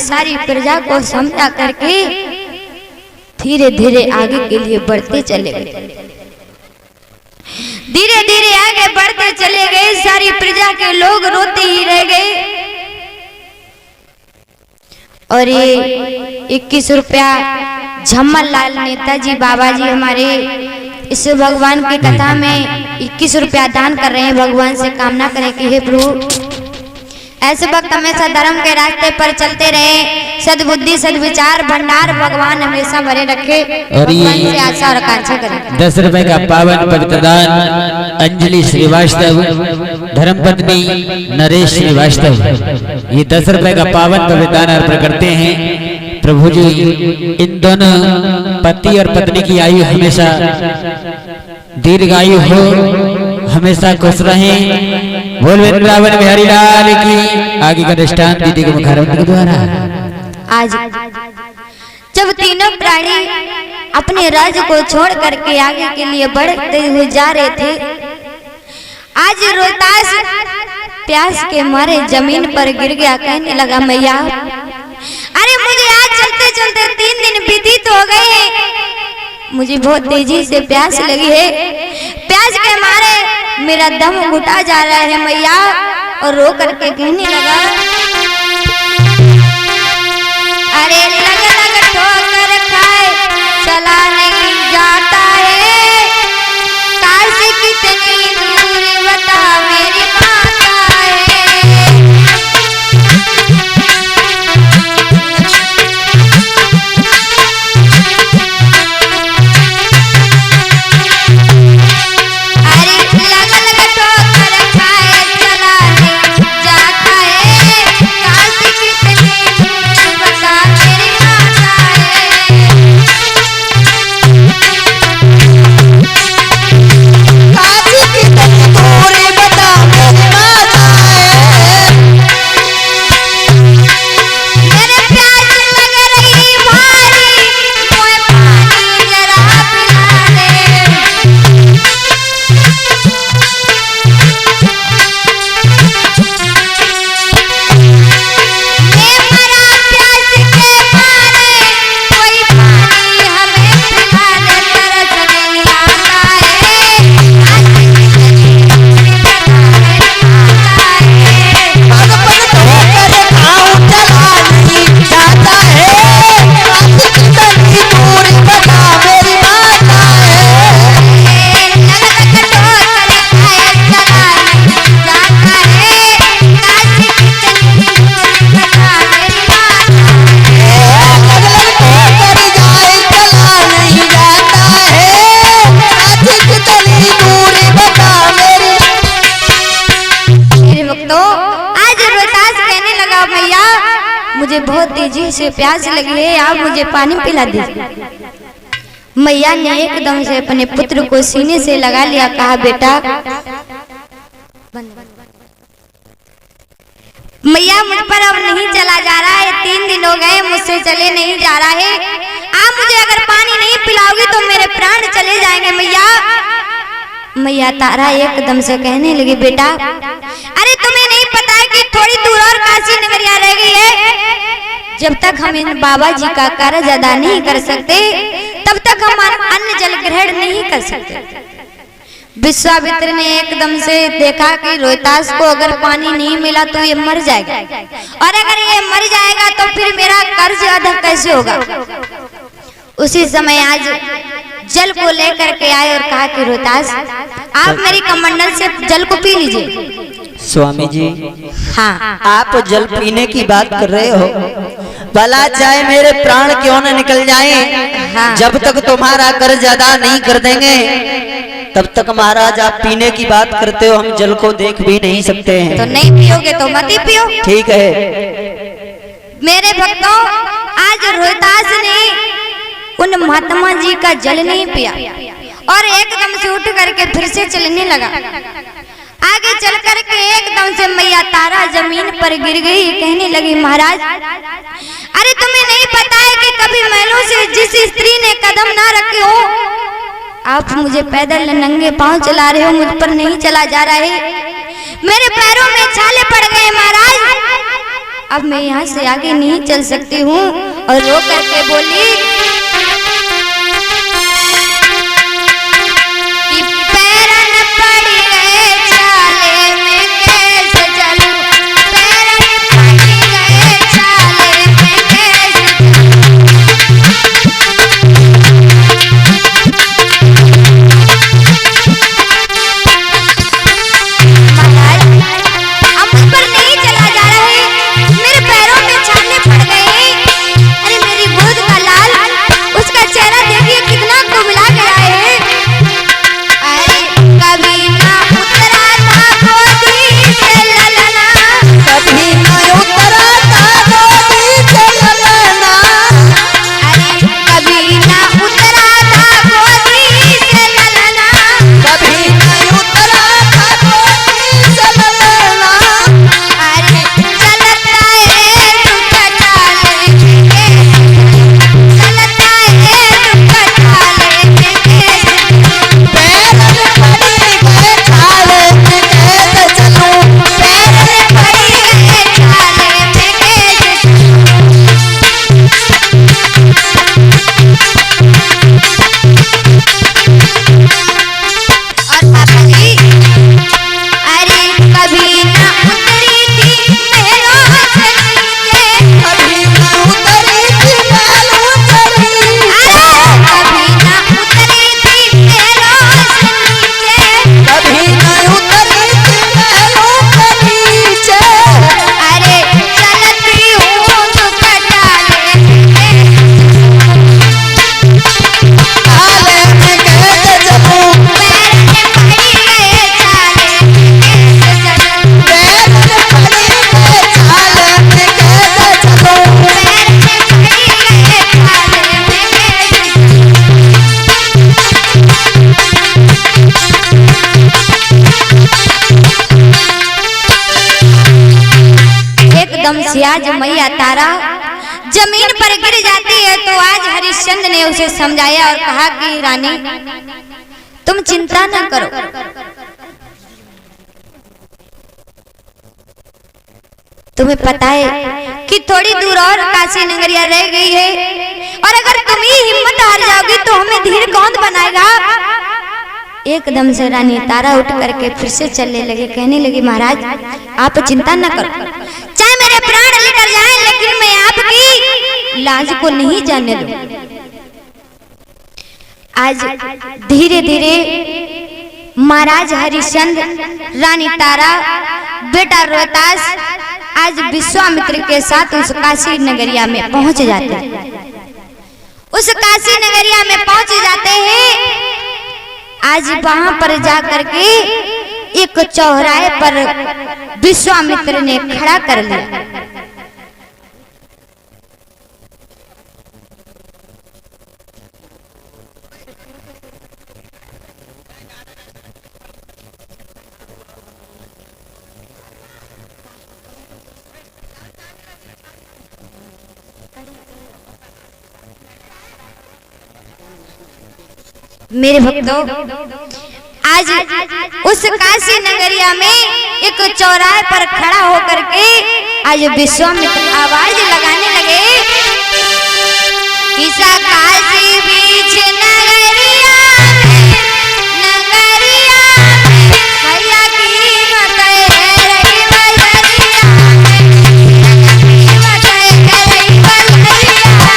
सारी प्रजा को समझा करके धीरे धीरे आगे के लिए बढ़ते चले गए। धीरे धीरे आगे बढ़ते चले गए। सारी प्रजा के लोग रोते ही रह गए। और ये 21 रुपया झम्मर लाल नेताजी बाबा जी हमारे इस भगवान की कथा में 21 रुपया दान कर रहे हैं। भगवान से कामना करें कि हे प्रभु ऐसे वक्त हमेशा धर्म के रास्ते पर चलते रहे, सद्बुद्धि सद्विचार भंडार भगवान हमेशा भरे रखे। और ये आशा और आकांक्षा करें। 10 रुपए का पावन पवित्र दान अंजलि श्रीवास्तव धर्मपत्नी नरेश श्रीवास्तव, ये 10 रुपए का पावन पवित्र दान अर्पण करते हैं। प्रभु जी इन दोनों पति और पत्नी की आयु हमेशा दीर्घायु हो, हमेशा खुश रहें। बोल वृंदावन बिहारी लाल की। आगे का दृष्टांत दीदी के मुखारविंद के द्वारा। आज जब तीनों प्राणी अपने राज्य को छोड़ करके आगे के लिए बढ़ते हुए जा रहे थे, आज रोहतास प्यास के मारे जमीन पर गिर गया। कहने लगा मैया अरे मुझे आज चलते चलते 3 दिन व्यतीत हो गए हैं, मुझे बहुत तेजी से प्यास लगी है। प्यास के मारे मेरा दम घुटा जा रहा है मैया। और रो करके कहने लगा अरे लग लग ठोकर खाए चला नहीं जाता है, काशी कितनी दूर बता मेरी माता है। मुझे बहुत तेजी से प्यास लगी है, आप मुझे पानी पिला दीजिए। मैया ने एकदम से अपने पुत्र को सीने से लगा लिया, कहा बेटा मैया मुझ पर अब नहीं चला जा रहा है, 3 दिन हो गए मुझसे चले नहीं जा रहा है, आप मुझे अगर पानी नहीं पिलाओगी तो मेरे प्राण चले जाएंगे मैया। मैया तारा एकदम से कहने लगी बेटा अरे तुम्हें नहीं पता है कि थोड़ी दूर और काशी नगरिया रह गई है, जब तक हम इन बाबा जी का कर्ज अदा नहीं कर सकते तब तक हम अन्न जल ग्रहण नहीं कर सकते। विश्वामित्र ने एकदम से देखा कि रोहतास को अगर पानी नहीं मिला तो ये मर जाएगा, और अगर ये मर जाएगा तो फिर मेरा कर्ज अदा कैसे होगा। उसी समय आज जल को लेकर के आए और कहा कि रोहतास आप मेरी कमंडल से जल को पी लीजिए। स्वामी जी हाँ आप जल पीने की बात कर रहे हो, भला चाहे मेरे प्राण क्यों न निकल जाएं, हाँ। जब तक तुम्हारा कर्ज अदा नहीं कर देंगे तब तक महाराज आप पीने की बात करते हो, हम जल को देख भी नहीं सकते हैं। तो नहीं पियोगे तो मत ही पियो। ठीक है मेरे भक्तों, आज रोहतास ने उन महात्मा जी का जल नहीं पिया और एकदम से उठ करके फिर से चलने लगा। आगे चल करके एकदम से मैया तारा जमीन पर गिर गई, कहने लगी महाराज अरे तुम्हें नहीं पता है कि कभी महलों से जिस स्त्री ने कदम ना रखे हो, आप मुझे पैदल नंगे पांव चला रहे हो, मुझ पर नहीं चला जा रहा है, मेरे पैरों में छाले पड़ गए महाराज। अब मैं यहाँ से आगे नहीं चल सकती हूँ। और रो करके बोली कि पैरन पड़ गए छाले में कैसे चलूं, पैरन पड़ गए छाले में कैसे महाराज अब मुझ पर नहीं चला जा रहा है, मेरे पैरों में छाले पड़ गए। अरे मेरी गोद का लाल, उसका चेहरा देखिए कितना कुमिला गया है। अरे कभी ना उतरा था गोदी से ललना, कभी न उतरा था गोदी से ललना, अरे कभी ना उतरा था गोदी से ललना, कभी न उतरा था गोदी से ललना। अरे चलता है दुपट्टा लेके, चलता है दुपट्टा लेके, पैरन पड़ गए छाले में कैसे चलूं, पैरन पड़ गए छाले में कैसे और पापा जी, अरे कभी ना उतरी थी महलों से नीचे, कभी न उतरी थी महलों से नीचे, कभी ना उतरी थी महलों से नीचे, कभी न उतरी थी महलों से नीचे। अरे चलती हूँ दुपट्टा लेके, छाले में कैसे चलूं, पैर में पड़ी गए छाले में कैसे चलूं, पैरन पड़ गए छाले में कैसे चलूं, पैर में पड़ी गए छाले में कैसे एकदम से आज मैया तारा जमीन पर गिर जाती है। तो आज हरिश्चंद्र ने उसे समझाया और कहा कि रानी तुम चिंता न करो, तुम्हें पता है कि थोड़ी दूर और काशी नगरिया रह गई है, और अगर तुम ही हिम्मत हार जाओगी तो हमें धीर कौन बनाएगा। एकदम से रानी तारा उठ करके फिर से चलने लगे, कहने लगी महाराज आप चिंता न करो, चाहे मेरे प्राण लेकर जाएं लेकिन मैं आपकी लाज को नहीं जाने दूं। आज धीरे धीरे महाराज हरिश्चंद्र, रानी तारा, बेटा रोहतास आज विश्वामित्र के साथ उस काशी नगरिया में पहुंच जाते हैं। उस काशी नगरिया में पहुंच जाते हैं। आज वहां पर जा करके एक चौराहे पर विश्वामित्र ने खड़ा कर लिया। मेरे भक्तों, आज उस काशी नगरिया में एक चौराहे पर खड़ा होकर के आज विश्वामित्र आवाज लगाने लगे, किसा काशी बीच नगरिया में, नगरिया में भैया की मत रही बलरिया में, मत रही बलरिया में।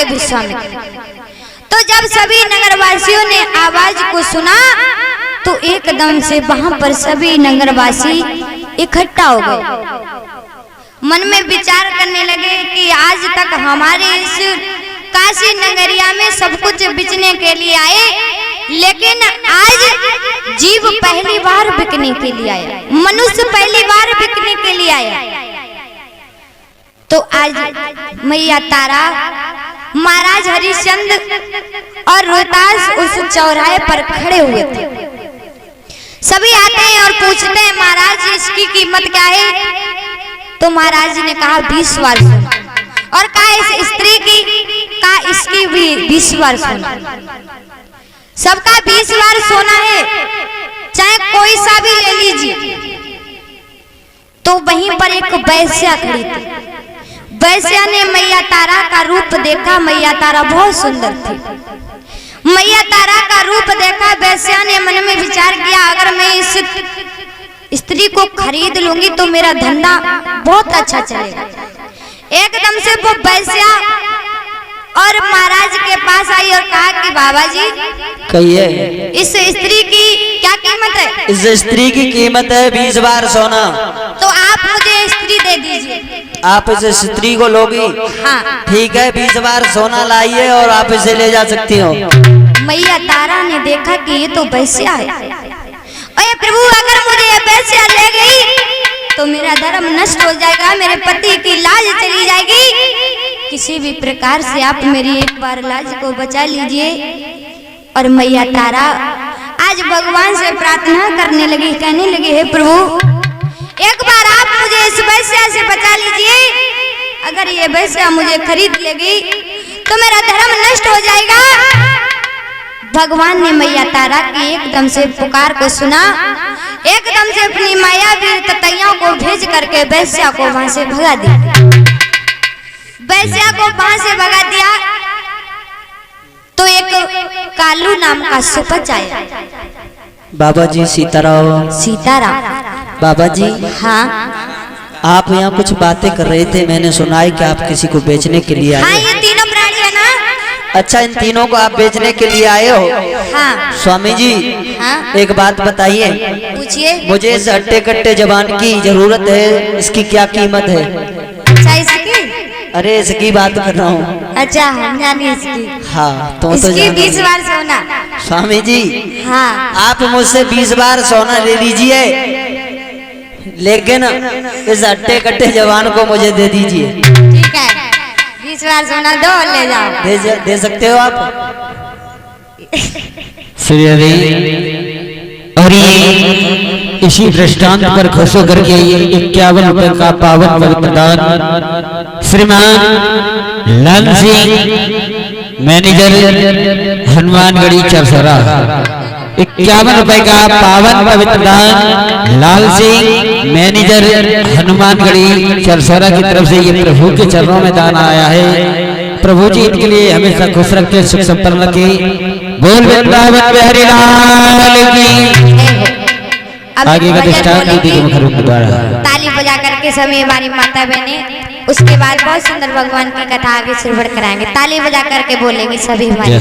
विश्वामित्र। तो जब सभी नगरवासियों ने आवाज को सुना तो एकदम से वहां पर सभी नगरवासी इकट्ठा हो गए मन में विचार करने लगे कि आज तक हमारे इस काशी नगरिया में सब कुछ बिकने के लिए आए, लेकिन आज जीव पहली बार बिकने के लिए आया, मनुष्य पहली बार बिकने के लिए आया। तो आज मैया तारा, महाराज हरिश्चंद्र और रोहतास उस चौराहे पर खड़े हुए थे। सभी आते हैं और पूछते हैं महाराज इसकी कीमत क्या है? तो महाराज जी ने कहा 20 बार सोना, और कहा इस स्त्री की, कहा इसकी भी 20 बार सोना। सबका 20 बार सोना है, चाहे कोई सा भी ले लीजिए। तो वहीं पर एक वैश्या खड़ी थी। वैश्या ने मैया तारा का रूप देखा। मैया तारा बहुत सुंदर थी। मैया तारा का रूप देखा वैश्या ने मन में विचार किया, अगर मैं इस स्त्री को खरीद लूंगी तो मेरा धंधा बहुत अच्छा चलेगा। एकदम से वो वैश्या और महाराज के पास आई और कहा कि बाबा जी कहिए, इस स्त्री की क्या कीमत है? इस स्त्री की कीमत है 20 बार सोना। तो आप मुझे स्त्री दे दीजिए। आप इस स्त्री को लोगी? हाँ। ठीक है, 20 बार सोना लाइए और आप इसे ले जा सकती हो। मैया तारा ने देखा कि ये तो वैश्या है। अरे प्रभु, अगर मुझे ये वैश्या ले गई तो मेरा धर्म नष्ट हो जाएगा, मेरे पति की लाज चली जाएगी। किसी भी प्रकार से आप मेरी एक बार लाज को बचा लीजिए। और मैया तारा आज भगवान से प्रार्थना करने लगी, कहने लगी, हे प्रभु एक बार आप मुझे इस वैश्या से बचा लीजिए। अगर ये वैश्या मुझे खरीद लेगी तो मेरा धर्म नष्ट हो जाएगा। भगवान ने मैया तारा की एकदम से पुकार को सुना, एकदम से अपनी मायावी ततैयाओं को भेज करके वैश्या को वहां से भगा दिया। वैश्या को वहां से भगा दिया तो एक कालू नाम का सुपच आया। बाबा जी सीताराम। सीताराम। बाबा जी, हाँ आप यहाँ कुछ बातें कर रहे थे, मैंने सुना है कि आप किसी को बेचने के लिए हाँ, आए। ये तीनों प्राणी है ना। अच्छा, इन तीनों को आप बेचने के लिए आए हो? हाँ। स्वामी जी, हाँ? एक बात बताइए, पूछिए। मुझे इस हट्टे कट्टे जवान की जरूरत है, इसकी क्या कीमत है? अच्छा, इसकी? अरे इसकी बात कर रहा हूँ। अच्छा, हम जाने इसकी। हाँ, तो इसकी 20 बार सोना। स्वामी जी, हाँ। आप मुझसे 20 बार सोना ले लीजिए, लेकिन इस हट्टे कट्टे जवान को मुझे दे दीजिए। ठीक है, 20 बार सोना दो और ले जाओ। दे सकते हो आप? श्री हरि। और ये इसी दृष्टांत पर खुश होकर के 51 रुपए का पावन पवित्र दान श्रीमान लाल सिंह मैनेजर हनुमानगढ़ी चरसरा, 51 रुपए का पावन पवित्र दान लाल सिंह मैनेजर हनुमानगढ़ी चरसरा की तरफ से ये प्रभु के चरणों में दान आया है। प्रभु जी इनके लिए हमेशा खुश रखे, सुख संपन्न रखे। बोल वृंदावन बिहारी लाल की। आगे का दृष्टांत दीदी के मुखर द्वारा ताली बजा करके सभी हमारी माता बहने, उसके बाद बहुत सुंदर भगवान की कथा आगे श्रवण कराएंगे। ताली बजा करके बोलेंगे सभी हमारी।